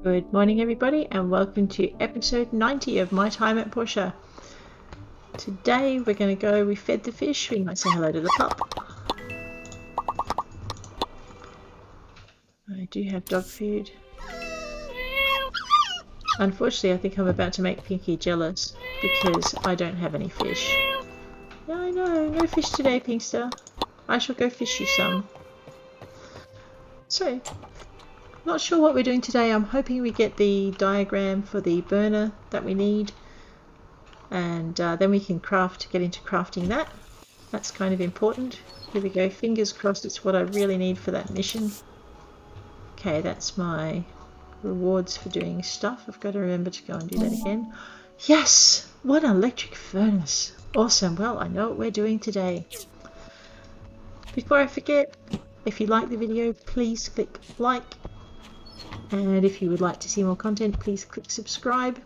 Good morning everybody and welcome to episode 90 of My Time at Portia. Today we're going to go, we fed the fish, we might say hello to the pup. I do have dog food. Unfortunately I think I'm about to make Pinky jealous because I don't have any fish. Yeah, I know, no fish today, Pinkster. I shall go fish you some. So, not sure what we're doing today. I'm hoping we get the diagram for the burner that we need, and then we can get into crafting that. That's kind of important. Here we go, fingers crossed it's what I really need for that mission. Okay, that's my rewards for doing stuff. I've got to remember to go and do that again. Yes! What an electric furnace! Awesome. Well, I know what we're doing today. Before I forget, if you like the video, please click like. And if you would like to see more content, please click subscribe.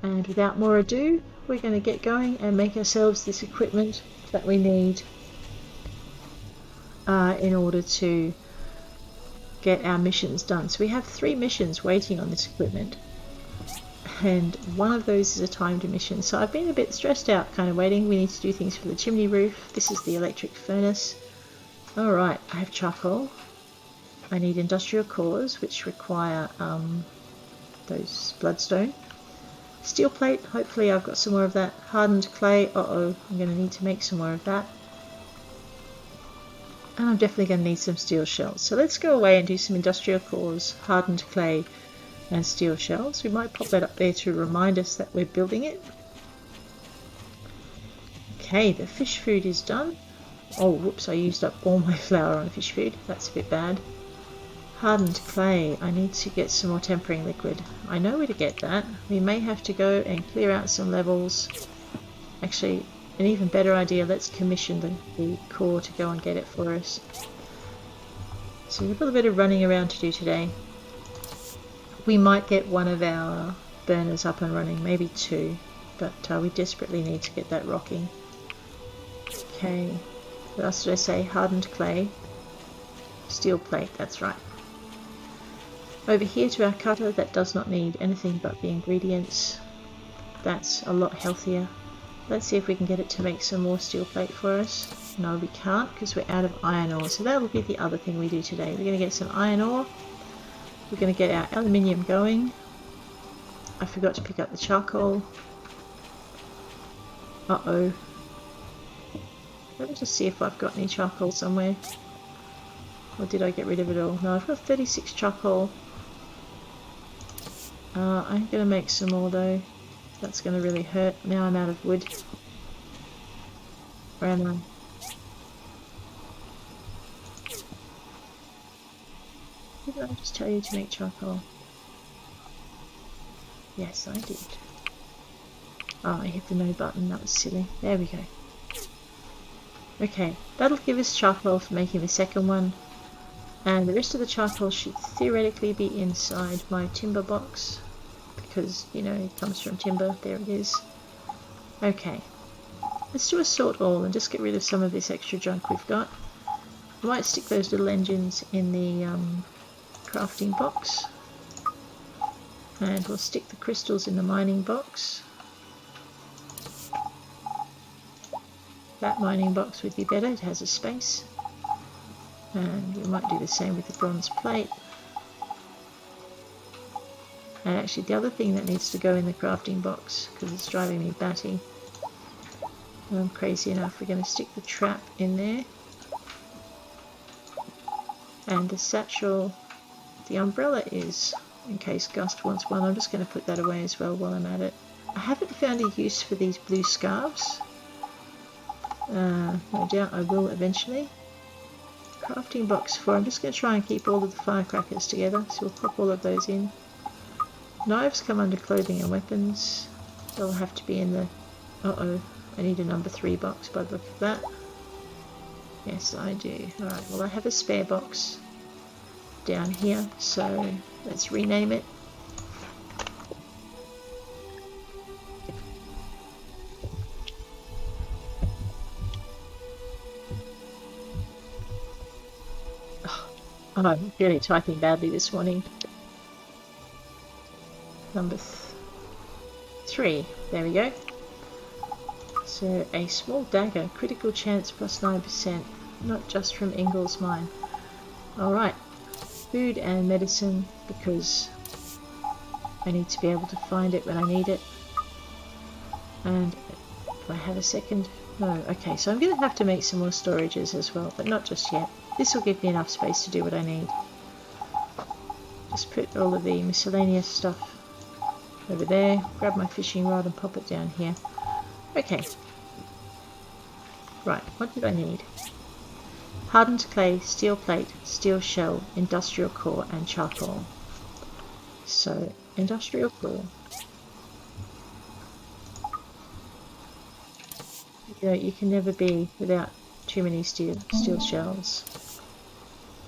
And without more ado, we're going to get going and make ourselves this equipment that we need in order to get our missions done. So we have 3 missions waiting on this equipment, and one of those is a timed mission. So I've been a bit stressed out kind of waiting. We need to do things for the chimney roof. This is the electric furnace. Alright, I have charcoal. I need industrial cores, which require those bloodstone. Steel plate, hopefully I've got some more of that. Hardened clay, I'm going to need to make some more of that. And I'm definitely going to need some steel shells. So let's go away and do some industrial cores, hardened clay and steel shells. We might pop that up there to remind us that we're building it. Okay, the fish food is done. Oh, whoops, I used up all my flour on fish food. That's a bit bad. Hardened clay. I need to get some more tempering liquid. I know where to get that. We may have to go and clear out some levels. Actually, an even better idea, let's commission the core to go and get it for us. So a little bit of running around to do today. We might get one of our burners up and running, maybe 2, but we desperately need to get that rocking. Okay, what else did I say? Hardened clay. Steel plate, that's right. Over here to our cutter, that does not need anything but the ingredients. That's a lot healthier. Let's see if we can get it to make some more steel plate for us. No, we can't because we're out of iron ore. So that'll be the other thing we do today. We're going to get some iron ore. We're going to get our aluminium going. I forgot to pick up the charcoal. Uh-oh. Let me just see if I've got any charcoal somewhere. Or did I get rid of it all? No, I've got 36 charcoal. I'm going to make some more though. That's going to really hurt. Now I'm out of wood. Where am I? Did I just tell you to make charcoal? Yes, I did. Oh, I hit the no button. That was silly. There we go. Okay, that'll give us charcoal for making the second one. And the rest of the charcoal should theoretically be inside my timber box, because, you know, it comes from timber. There it is. Okay, let's do a sort all and just get rid of some of this extra junk we've got. I might stick those little engines in the crafting box, and we'll stick the crystals in the mining box. That mining box would be better, it has a space. And we might do the same with the bronze plate. And actually the other thing that needs to go in the crafting box, because it's driving me batty, and I'm crazy enough, we're going to stick the trap in there. And the satchel, the umbrella is, in case Gust wants one. I'm just going to put that away as well while I'm at it. I haven't found a use for these blue scarves. No doubt I will eventually. Crafting box 4, I'm just going to try and keep all of the firecrackers together, so we'll pop all of those in. Knives come under clothing and weapons. They'll have to be in the... Uh-oh, I need a number 3 box by the look of that. Yes, I do. Alright, well I have a spare box down here, so let's rename it. I'm really typing badly this morning. number 3. There we go. So a small dagger, critical chance plus 9%, not just from Ingle's mine. Alright, food and medicine, because I need to be able to find it when I need it. And do I have a second? No, okay, so I'm going to have to make some more storages as well, but not just yet. This will give me enough space to do what I need. Just put all of the miscellaneous stuff over there, grab my fishing rod and pop it down here. Okay. Right, what did I need? Hardened clay, steel plate, steel shell, industrial core and charcoal. So, industrial core. You know, you can never be without too many steel shells.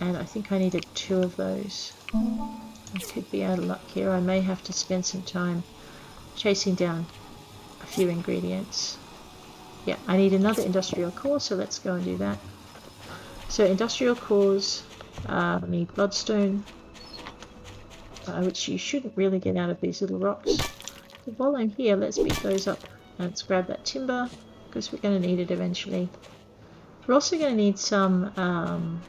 And I think I needed 2 of those. I could be out of luck here. I may have to spend some time chasing down a few ingredients. Yeah, I need another industrial core, so let's go and do that. So industrial cores, I need bloodstone, which you shouldn't really get out of these little rocks. So while I'm here, let's beat those up and let's grab that timber, because we're going to need it eventually. We're also going to need some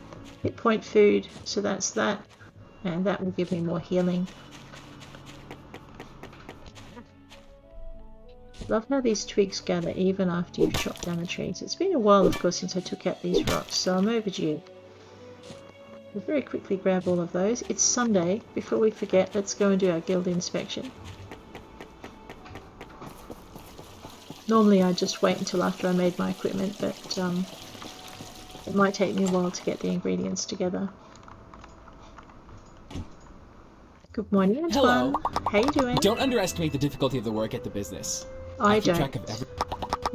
hit point food, so that's that. And that will give me more healing. Love how these twigs gather even after you've chopped down the trees. It's been a while, of course, since I took out these rocks, so I'm overdue. We'll very quickly grab all of those. It's Sunday. Before we forget, let's go and do our guild inspection. Normally I just wait until after I made my equipment, but it might take me a while to get the ingredients together. Good morning, Antoine. Hello. How you doing? Don't underestimate the difficulty of the work at the business. I keep don't. track of every...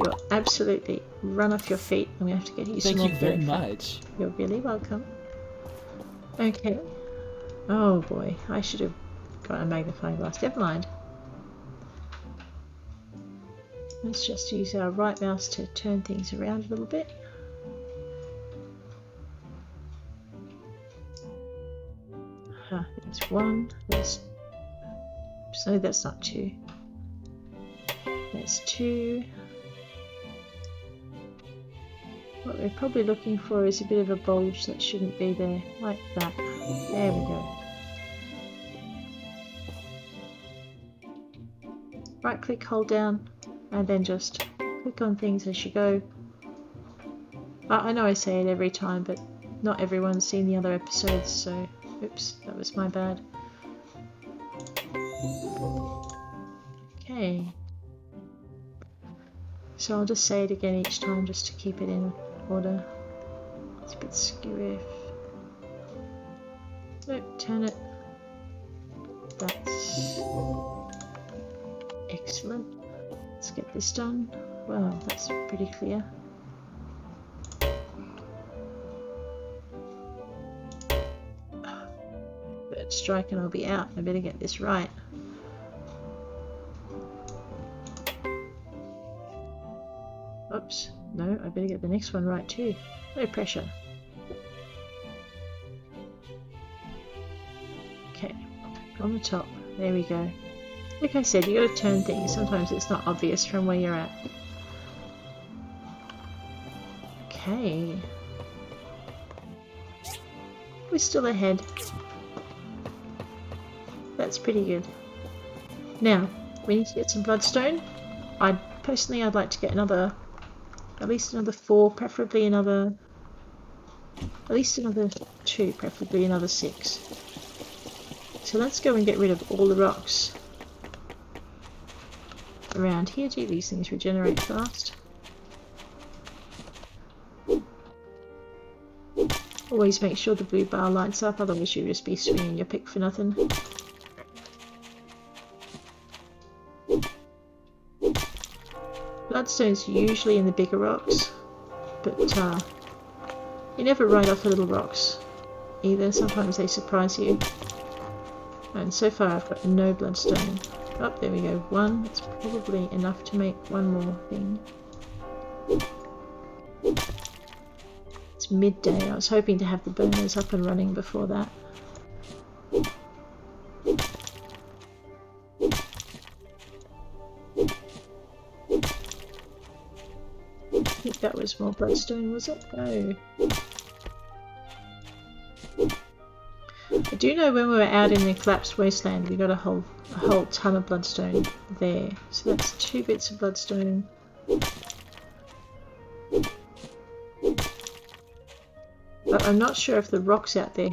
You're absolutely run off your feet. I'm going to have to get you some more. Thank you very much. You're really welcome. Okay. Oh boy, I should have got a magnifying glass. Never mind. Let's just use our right mouse to turn things around a little bit. There's 1. So that's not 2. There's 2. What we're probably looking for is a bit of a bulge that shouldn't be there, like that. There we go. Right click, hold down, and then just click on things as you go. I know I say it every time, but not everyone's seen the other episodes, so oops, that was my bad. Okay. So I'll just say it again each time just to keep it in order. It's a bit skewy. Nope, turn it. That's excellent. Let's get this done. Well, that's pretty clear. Bird strike and I'll be out. I better get this right. Oops, no, I better get the next one right too. No pressure. Okay, on the top, there we go. Like I said, you got to turn things. Sometimes it's not obvious from where you're at. Okay. We're still ahead. That's pretty good. Now, we need to get some bloodstone. Personally, I'd like to get at least another 4, preferably another, at least another 2, preferably another 6. So let's go and get rid of all the rocks around here. Gee, these things regenerate fast. Always make sure the blue bar lights up, otherwise you'll just be swinging your pick for nothing. Bloodstone's usually in the bigger rocks, but you never write off the little rocks either. Sometimes they surprise you. And so far I've got no bloodstone. Oh, there we go. 1. That's probably enough to make one more thing. It's midday. I was hoping to have the burners up and running before that. think that was more bloodstone, was it? No. I do know when we were out in the collapsed wasteland we got a whole ton of bloodstone there. So that's 2 bits of bloodstone. But I'm not sure if the rocks out there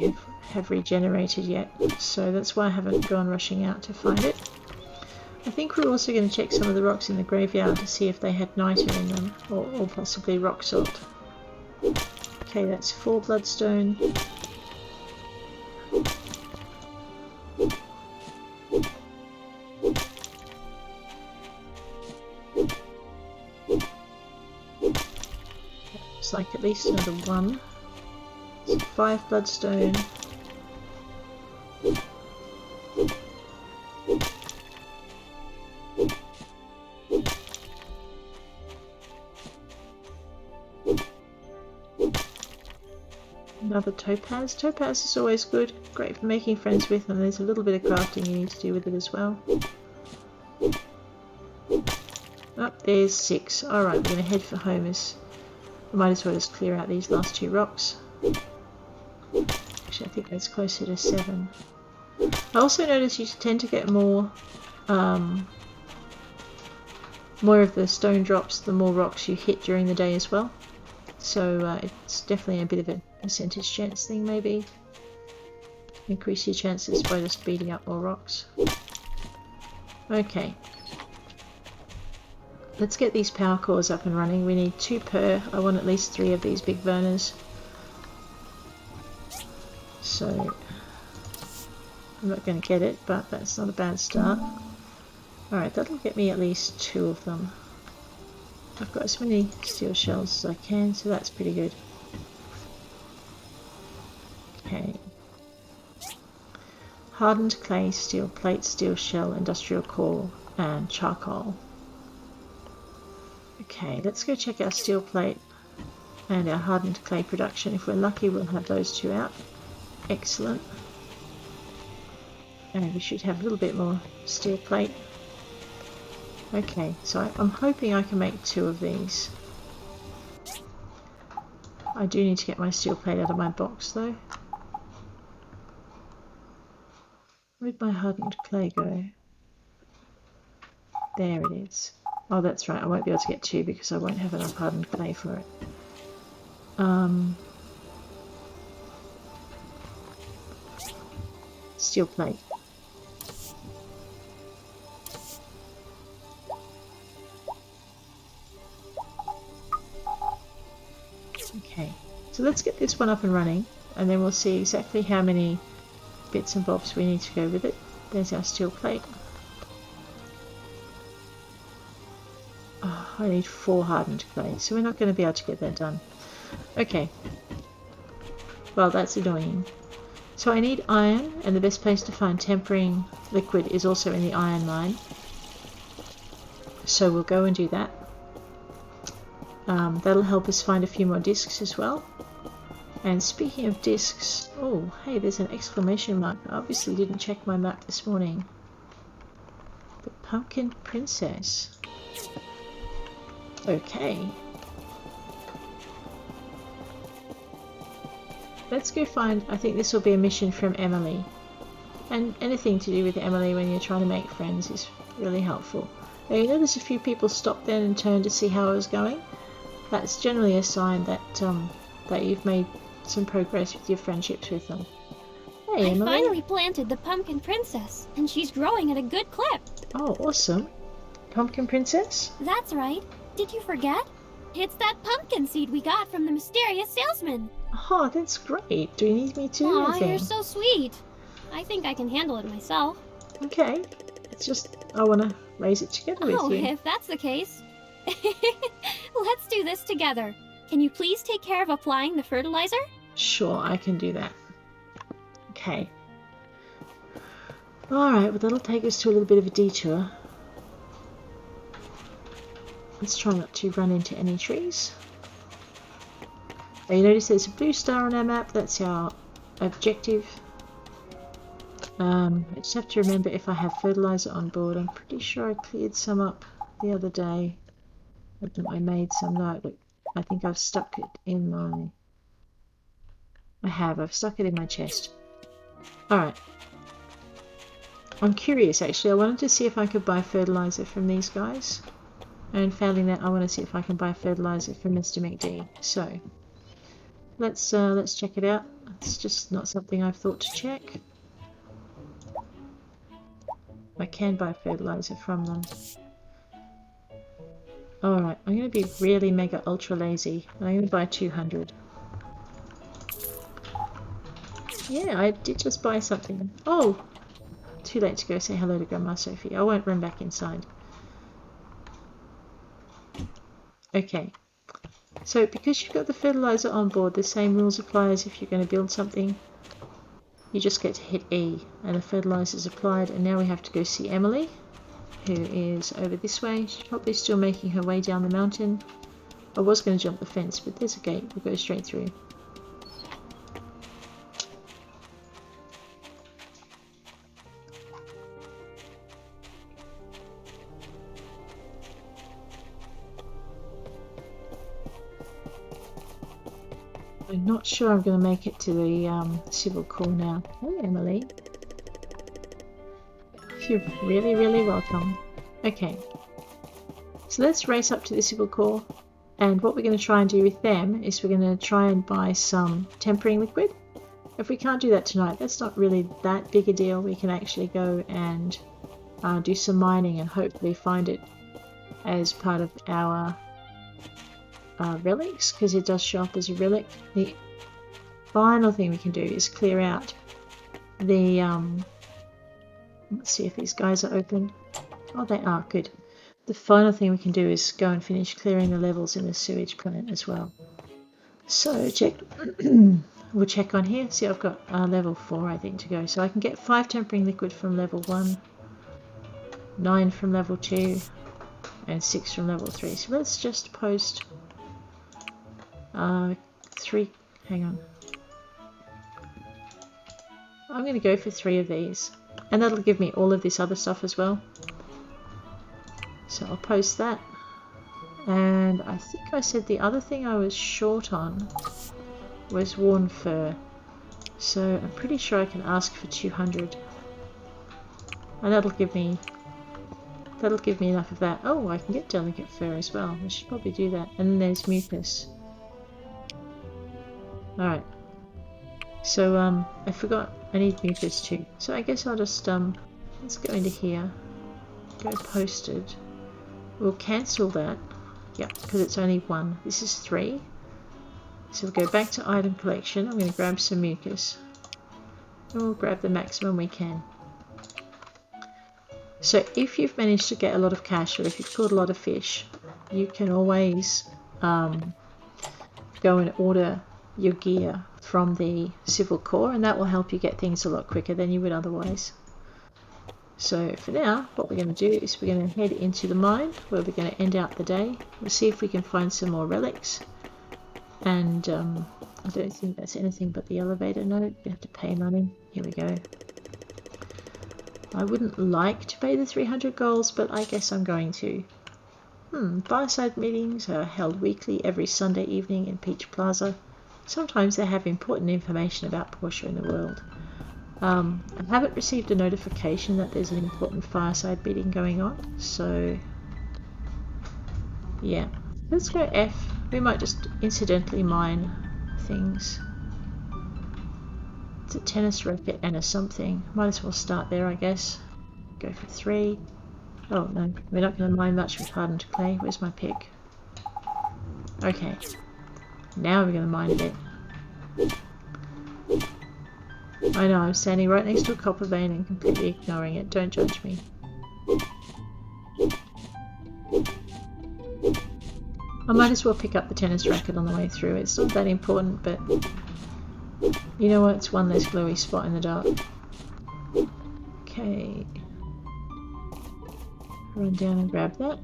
have regenerated yet, so that's why I haven't gone rushing out to find it. I think we're also going to check some of the rocks in the graveyard to see if they had niter in them, or possibly rock salt. Okay, that's 4 bloodstone. Looks like at least another 1. So 5 bloodstone. Another topaz. Topaz is always good, great for making friends with, and there's a little bit of crafting you need to do with it as well. Oh, there's 6. Alright, we're going to head for home. We might as well just clear out these last 2 rocks. Actually, I think that's closer to 7. I also notice you tend to get more of the stone drops the more rocks you hit during the day as well. So it's definitely a bit of a percentage chance thing, maybe. Increase your chances by just beating up more rocks. Okay. Let's get these power cores up and running. We need 2 per. I want at least 3 of these big burners. So I'm not going to get it, but that's not a bad start. Alright, that'll get me at least 2 of them. I've got as many steel shells as I can, so that's pretty good. Okay. Hardened clay, steel plate, steel shell, industrial core, and charcoal. Okay, let's go check our steel plate and our hardened clay production. If we're lucky, we'll have those 2 out. Excellent. And we should have a little bit more steel plate. Okay, so I'm hoping I can make 2 of these. I do need to get my steel plate out of my box though. Where'd my hardened clay go? There it is. Oh, that's right, I won't be able to get 2 because I won't have enough hardened clay for it. Steel plate. Okay, so let's get this one up and running, and then we'll see exactly how many bits and bobs we need to go with it. There's our steel plate. Oh, I need 4 hardened clay, so we're not going to be able to get that done. Okay. Well, that's annoying. So I need iron, and the best place to find tempering liquid is also in the iron mine. So we'll go and do that. That'll help us find a few more discs as well. And speaking of discs, oh hey, there's an exclamation mark. I obviously didn't check my map this morning. The Pumpkin Princess. Okay. Let's go find, I think this will be a mission from Emily. And anything to do with Emily when you're trying to make friends is really helpful. Now you notice a few people stopped then and turned to see how I was going. That's generally a sign that that you've made some progress with your friendships with them. Hey, Emily. I finally planted the Pumpkin Princess, and she's growing at a good clip. Oh, awesome. Pumpkin Princess? That's right. Did you forget? It's that pumpkin seed we got from the mysterious salesman. Oh, that's great. Do you need me to do Aw, anything? you're so sweet. I think I can handle it myself. Okay. It's just, I want to raise it together with Oh, you. if that's the case. Let's do this together. Can you please take care of applying the fertilizer? Sure, I can do that. Okay. Alright, well that'll take us to a little bit of a detour. Let's try not to run into any trees. Now you notice there's a blue star on our map, that's our objective. I just have to remember if I have fertilizer on board. I'm pretty sure I cleared some up the other day. I made some. No, look, I think I've stuck it in my... I've stuck it in my chest. Alright. I'm curious actually. I wanted to see if I could buy fertilizer from these guys. And failing that, I want to see if I can buy fertilizer from Mr. McD. So, let's check it out. It's just not something I've thought to check. I can buy fertilizer from them. Alright, I'm going to be really mega ultra lazy. I'm going to buy 200. Yeah, I did just buy something. Oh! Too late to go say hello to Grandma Sophie. I won't run back inside. Okay. So, because you've got the fertilizer on board, the same rules apply as if you're going to build something. You just get to hit E, and the fertilizer is applied, and now we have to go see Emily, who is over this way. She's probably still making her way down the mountain. I was going to jump the fence, but there's a gate. We'll go straight through. I'm not sure I'm going to make it to the civil call now. Hey, Emily. You're really, really welcome. Okay. So let's race up to the civil call. And what we're going to try and do with them is we're going to try and buy some tempering liquid. If we can't do that tonight, that's not really that big a deal. We can actually go and do some mining and hopefully find it as part of our relics, because it does show up as a relic. The final thing we can do is clear out the let's see if these guys are open. Oh, they are. Good. The final thing we can do is go and finish clearing the levels in the sewage plant as well. So check. We'll check on here. See, I've got level 4 I think to go, so I can get 5 tempering liquid from level 1, 9 from level 2, and 6 from level 3. So let's just post 3, hang on. I'm going to go for 3 of these, and that'll give me all of this other stuff as well. So I'll post that. And I think I said the other thing I was short on was worn fur. So I'm pretty sure I can ask for 200. And that'll give me enough of that. Oh, I can get delicate fur as well. I should probably do that. And then there's mucus. Alright. So I forgot I need mucus too. So I guess I'll just let's go into here. Go posted. We'll cancel that. Yep, because it's only 1. This is 3. So we'll go back to item collection. I'm going to grab some mucus. And we'll grab the maximum we can. So if you've managed to get a lot of cash, or if you've caught a lot of fish, you can always go and order your gear from the Civil Corps, and that will help you get things a lot quicker than you would otherwise. So for now, what we're going to do is we're going to head into the mine, where we're going to end out the day. We'll see if we can find some more relics. And I don't think that's anything but the elevator note. We have to pay money. Here we go. I wouldn't like to pay the 300 golds, but I guess I'm going to. Fireside meetings are held weekly every Sunday evening in Peach Plaza. Sometimes they have important information about Portia in the world. I haven't received a notification that there's an important fireside meeting going on, so yeah. Let's go F. We might just incidentally mine things. It's a tennis racket and a something. Might as well start there, I guess. Go for 3. Oh no, we're not going to mine much with hardened clay. Where's my pick? Okay. Now we're going to mine a bit. I know, I'm standing right next to a copper vein and completely ignoring it. Don't judge me. I might as well pick up the tennis racket on the way through. It's not that important, but you know what? It's one less glowy spot in the dark. Okay. Run down and grab that.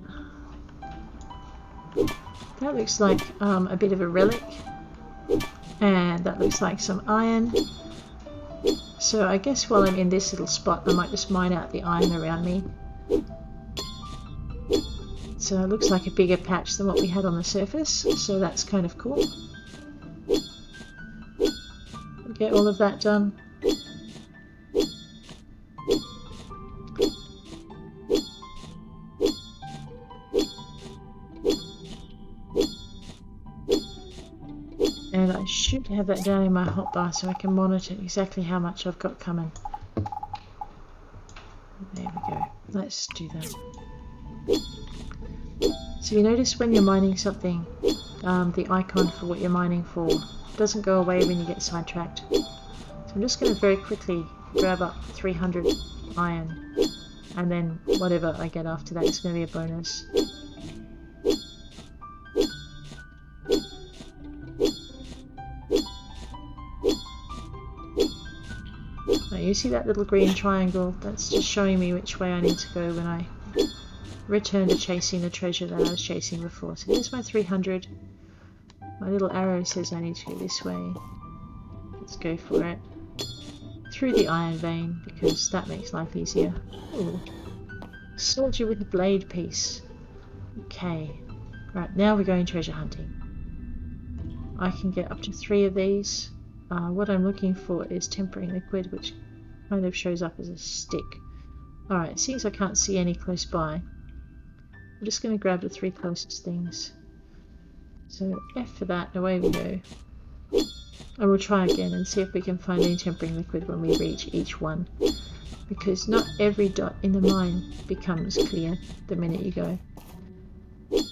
That looks like a bit of a relic. And that looks like some iron. So I guess while I'm in this little spot, I might just mine out the iron around me. It looks like a bigger patch than what we had on the surface, so that's kind of cool. Get all of that done. And I should have that down in my hotbar so I can monitor exactly how much I've got coming. There we go. Let's do that. So you notice when you're mining something, the icon for what you're mining for doesn't go away when you get sidetracked. So I'm just going to very quickly grab up 300 iron, and then whatever I get after that is going to be a bonus. Now you see that little green triangle? That's just showing me which way I need to go when I return to chasing the treasure that I was chasing before. So here's my 300. My little arrow says I need to go this way. Let's go for it. Through the iron vein, because that makes life easier. Ooh. Soldier with a blade piece. Okay. Right, now we're going treasure hunting. I can get up to 3 of these. What I'm looking for is tempering liquid, which kind of shows up as a stick. Alright, seems I can't see any close by. I'm just going to grab the 3 closest things. So F for that, away we go. I will try again and see if we can find any tempering liquid when we reach each one. Because not every dot in the mine becomes clear the minute you go.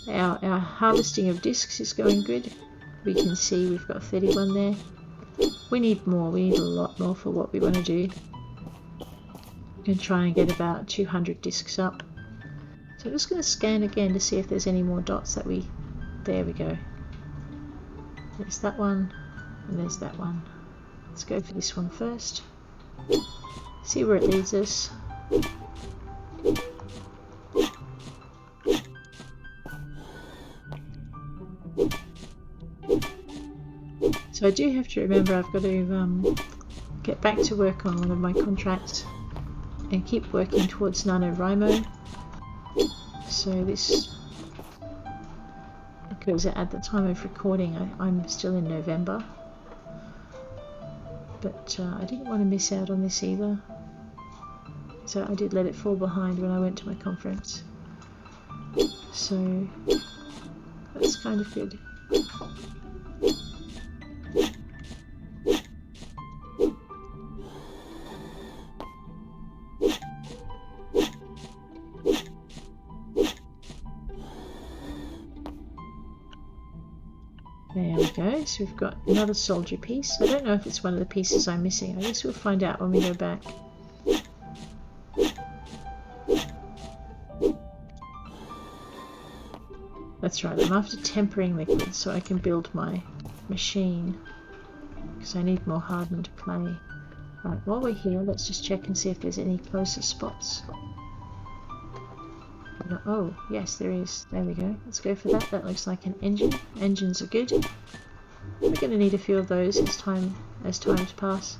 Our harvesting of discs is going good. We can see we've got 31 there. We need more, we need a lot more for what we want to do. We can try and get about 200 discs up. So I'm just going to scan again to see if there's any more dots that we... There we go. There's that one, and there's that one. Let's go for this one first. See where it leads us. So I do have to remember I've got to get back to work on one of my contracts and keep working towards NaNoWriMo. So this, because at the time of recording I'm still in November, but I didn't want to miss out on this either, so I did let it fall behind when I went to my conference, so that's kind of good. There we go, so we've got another soldier piece. I don't know if it's one of the pieces I'm missing. I guess we'll find out when we go back. That's right, I'm after tempering liquid so I can build my machine, because I need more hardened clay. Right, while we're here, let's just check and see if there's any closer spots. Oh, yes, there is. There we go. Let's go for that. That looks like an engine. Engines are good. We're going to need a few of those as times pass.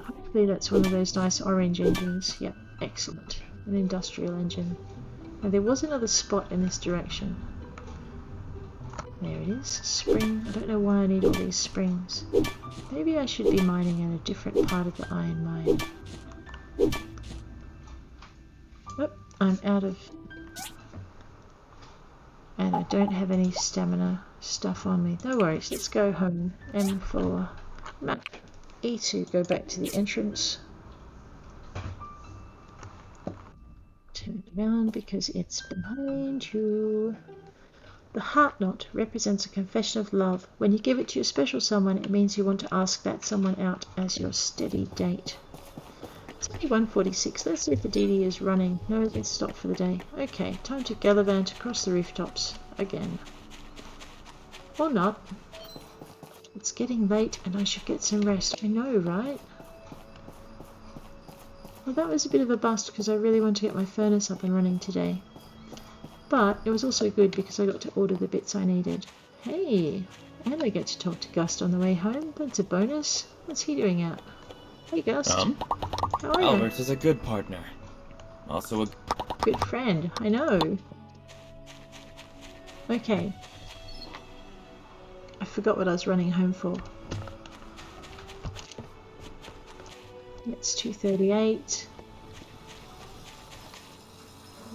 Hopefully that's one of those nice orange engines. Yep, excellent. An industrial engine. And there was another spot in this direction. There it is. Spring. I don't know why I need all these springs. Maybe I should be mining in a different part of the iron mine. Oh, I'm out of... And I don't have any stamina stuff on me. No worries, let's go home. M for map. E to go back to the entrance. Turn around because it's behind you. The heart knot represents a confession of love. When you give it to your special someone, it means you want to ask that someone out as your steady date. It's only 1:46. Let's see if the DD is running. No, let's stop for the day. Okay, time to gallivant across the rooftops again. Or not. It's getting late and I should get some rest. I know, right? Well, that was a bit of a bust because I really want to get my furnace up and running today. But it was also good because I got to order the bits I needed. Hey, and I get to talk to Gust on the way home. That's a bonus. What's he doing out? Hey, Gust. How Oh yeah, Albert is a good partner. Also a good friend, I know. Okay. I forgot what I was running home for. It's 2:38.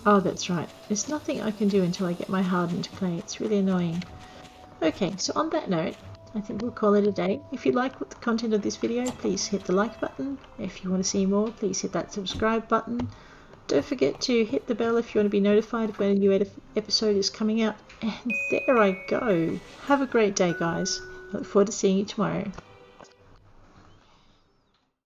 Oh, that's right. There's nothing I can do until I get my hardened clay. It's really annoying. Okay, so on that note, I think we'll call it a day. If you like the content of this video, please hit the like button. If you want to see more, please hit that subscribe button. Don't forget to hit the bell if you want to be notified when a new episode is coming out. And there I go. Have a great day, guys. Look forward to seeing you tomorrow.